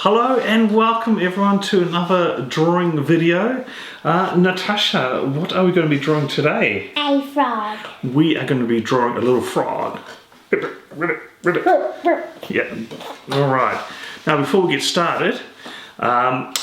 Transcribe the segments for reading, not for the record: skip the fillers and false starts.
Hello and welcome everyone to another drawing video. Natasha, what are we going to be drawing today? A frog. We are going to be drawing a little frog. Yeah, alright. Now before we get started,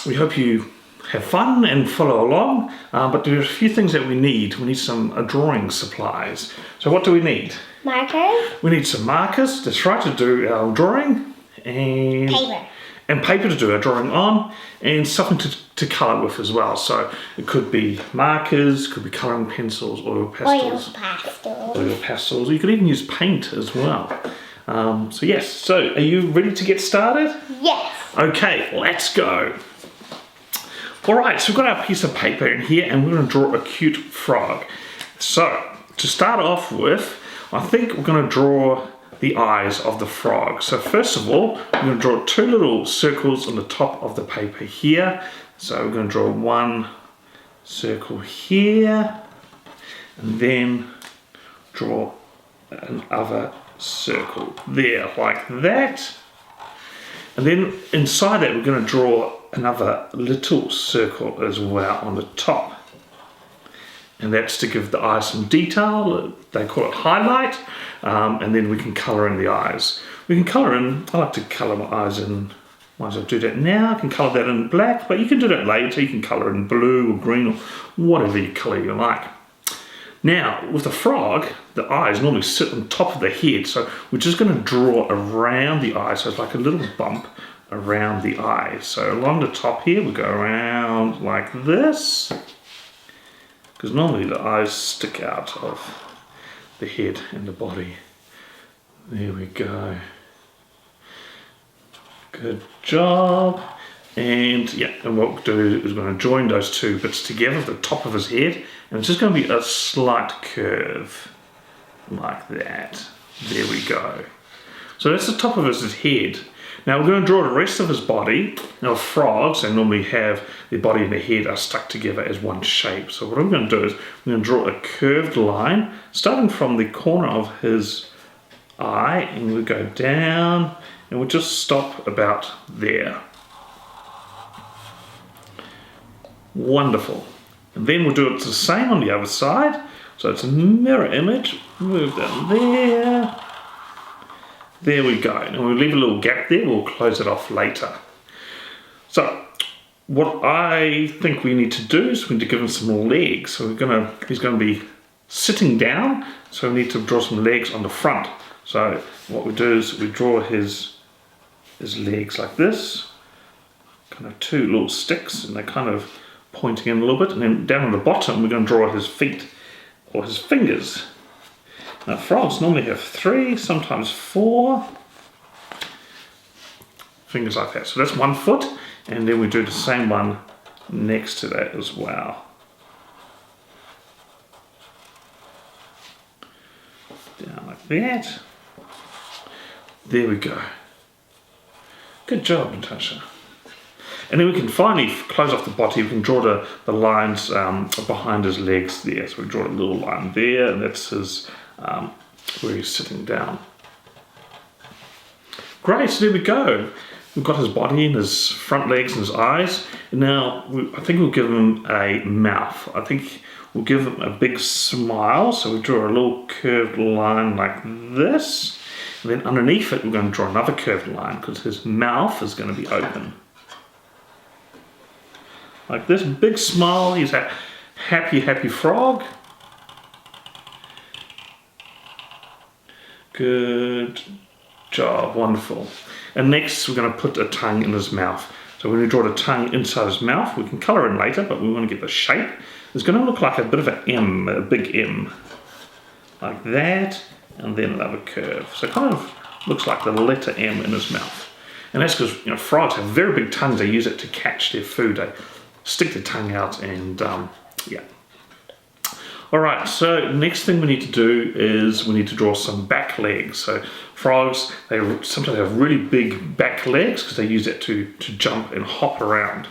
we hope you have fun and follow along, but there's a few things that we need. We need some drawing supplies. So what do we need? Markers. We need some markers, that's right, to do our drawing. And Paper. And paper to do our drawing on, and something to colour with as well. So it could be markers, could be colouring pencils, oil pastels. Oil pastels. You could even use paint as well. So yes, so are you ready to get started? Yes. Okay, let's go. Alright, so we've got our piece of paper in here and we're going to draw a cute frog. So, to start off with, I think we're going to draw the eyes of the frog. So first of all, we're going to draw two little circles on the top of the paper here. So we're going to draw one circle here, and then draw another circle there, like that. And then inside that, we're going to draw another little circle as well on the top. And that's to give the eyes some detail. They call it highlight. And then we can colour in the eyes. We can colour in, I like to colour my eyes in, might as well do that now. I can colour that in black, but you can do that later. You can colour in blue or green or whatever you colour you like. Now, with the frog, the eyes normally sit on top of the head. So we're just going to draw around the eye. So it's like a little bump around the eye. So along the top here, we go around like this. Because normally the eyes stick out of the head and the body. There we go. Good job. And yeah, and what we'll do is we're going to join those two bits together at the top of his head, and it's just going to be a slight curve like that. There we go. So that's the top of his head. Now we're going to draw the rest of his body. Now frogs, they normally have their body and their head are stuck together as one shape. So what I'm going to do is we're going to draw a curved line starting from the corner of his eye, and we'll go down and we'll just stop about there. Wonderful. And then we'll do it the same on the other side. So it's a mirror image. Move down there. There we go. And we'll leave a little gap there. We'll close it off later. So what I think we need to do is we need to give him some legs. So he's going to be sitting down. So we need to draw some legs on the front. So what we do is we draw his legs like this. Kind of two little sticks, and they're kind of pointing in a little bit. And then down on the bottom, we're going to draw his feet or his fingers. Now frogs normally have 3, sometimes 4 fingers like that. So that's 1 foot, and then we do the same one next to that as well. Down like that. There we go. Good job, Natasha. And then we can finally close off the body. We can draw the lines behind his legs there. So we draw a little line there, and that's his where he's sitting down. Great, so there we go. We've got his body and his front legs and his eyes. And now I think we'll give him a mouth. I think we'll give him a big smile. So we draw a little curved line like this. And then underneath it, we're going to draw another curved line because his mouth is going to be open. Like this, big smile. He's a happy, happy frog. Good job, wonderful. And next we're going to put a tongue in his mouth. So when we draw the tongue inside his mouth, we can colour in later, but we want to get the shape. It's going to look like a bit of an M, a big M. Like that, and then another curve. So it kind of looks like the letter M in his mouth. And that's because frogs have very big tongues. They use it to catch their food. They stick their tongue out and yeah. Alright, so next thing we need to do is we need to draw some back legs. So frogs, they sometimes have really big back legs because they use that to jump and hop around.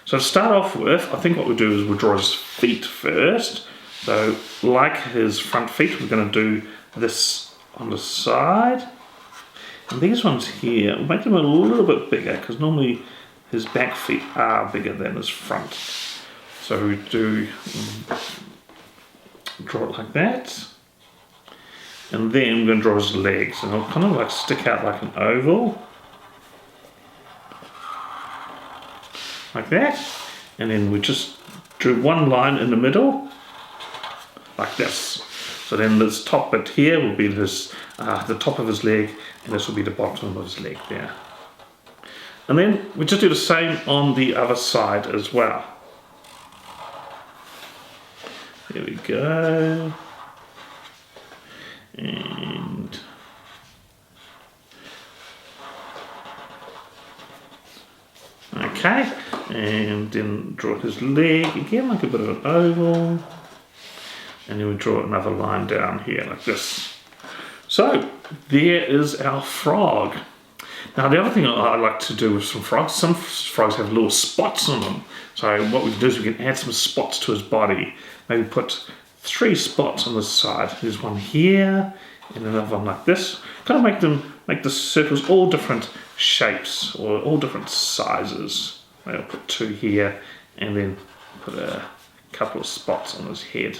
So to start off with, I think what we'll do is we'll draw his feet first. So like his front feet, we're going to do this on the side. And these ones here, we'll make them a little bit bigger because normally his back feet are bigger than his front. So we do draw it like that. And then we're going to draw his legs, and it'll kind of like stick out like an oval. Like that. And then we just drew one line in the middle, like this. So then this top bit here will be this, the top of his leg, and this will be the bottom of his leg there. And then we just do the same on the other side as well. There we go. And okay, and then draw his leg again like a bit of an oval, and then we draw another line down here like this. So there is our frog. Now the other thing I like to do with some frogs have little spots on them. So what we can do is we can add some spots to his body. Maybe put 3 spots on this side. There's one here and another one like this. Kind of make the circles all different shapes or all different sizes. Maybe I'll put 2 here and then put a couple of spots on his head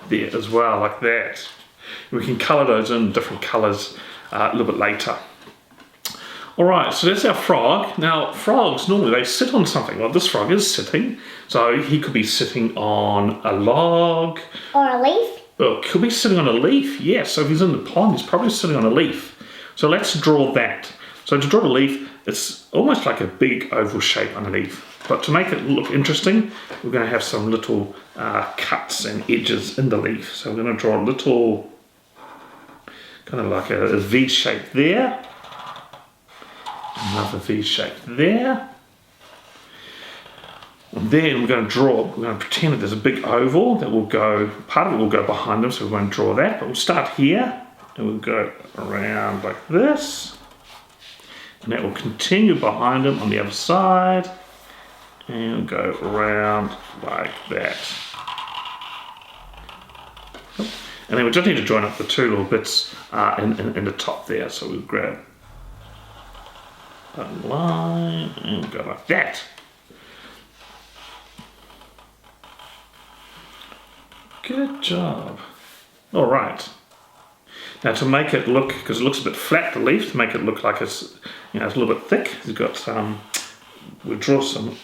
there as well, like that. We can colour those in different colours a little bit later. Alright, so that's our frog. Now, frogs, normally they sit on something. Well, this frog is sitting, so he could be sitting on a log. Or a leaf? Well, could be sitting on a leaf, yes. So if he's in the pond, he's probably sitting on a leaf. So let's draw that. So to draw the leaf, it's almost like a big oval shape underneath. But to make it look interesting, we're going to have some little cuts and edges in the leaf. So we're going to draw a little, kind of like a V shape there. Another V shape there. And then we're going to pretend that there's a big oval that will go, part of it will go behind him, so we won't draw that, but we'll start here and we'll go around like this. And that will continue behind him on the other side and go around like that. And then we just need to join up the 2 little bits in the top there, so we'll grab a line and go like that. Good job. All right. Now to make it look, because it looks a bit flat, the leaf, to make it look like it's, it's a little bit thick, we've got we'll draw some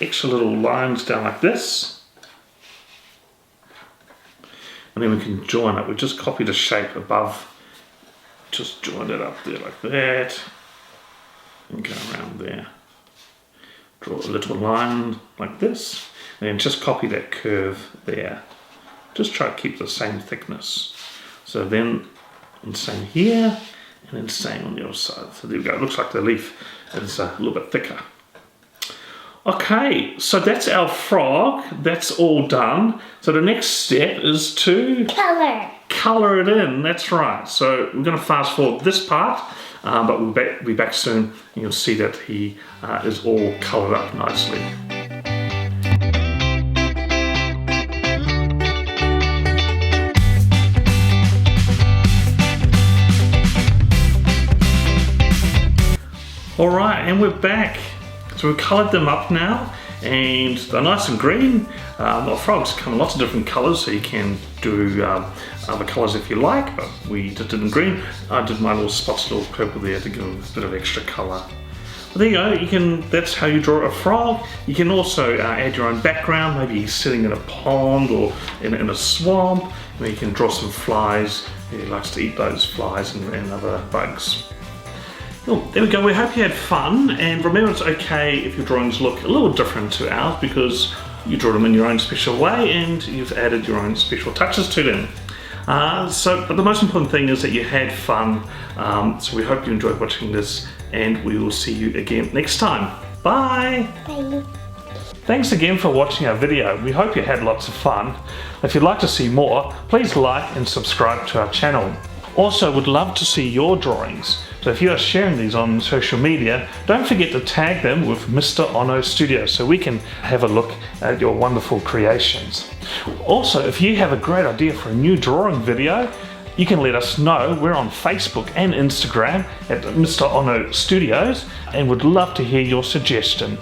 extra little lines down like this. And then we can join it. We just copy the shape above, just join it up there like that. And go around there. Draw a little line like this, and then just copy that curve there. Just try to keep the same thickness. So then, and same here, and then same on the other side. So there we go. It looks like the leaf is a little bit thicker. Okay, so that's our frog. That's all done. So the next step is to colour it in. That's right. So we're going to fast forward this part. But we'll be back soon and you'll see that he is all coloured up nicely. Alright, and we're back. So we've coloured them up now and they're nice and green. Well, frogs come in lots of different colours, so you can do other colours if you like, but we just did in green. I did my little spots, little purple there to give them a bit of extra colour. But there you go, that's how you draw a frog. You can also add your own background, maybe he's sitting in a pond or in a swamp. You can draw some flies. He likes to eat those flies and other bugs. Well, there we go, we hope you had fun, and remember it's okay if your drawings look a little different to ours because you draw them in your own special way and you've added your own special touches to them. But the most important thing is that you had fun, so we hope you enjoyed watching this and we will see you again next time. Bye! Bye. Thanks again for watching our video. We hope you had lots of fun. If you'd like to see more, please like and subscribe to our channel. Also, would love to see your drawings. So if you are sharing these on social media, don't forget to tag them with Mr. Ono Studio so we can have a look at your wonderful creations. Also, if you have a great idea for a new drawing video, you can let us know. We're on Facebook and Instagram at Mr. Ono Studios and would love to hear your suggestion.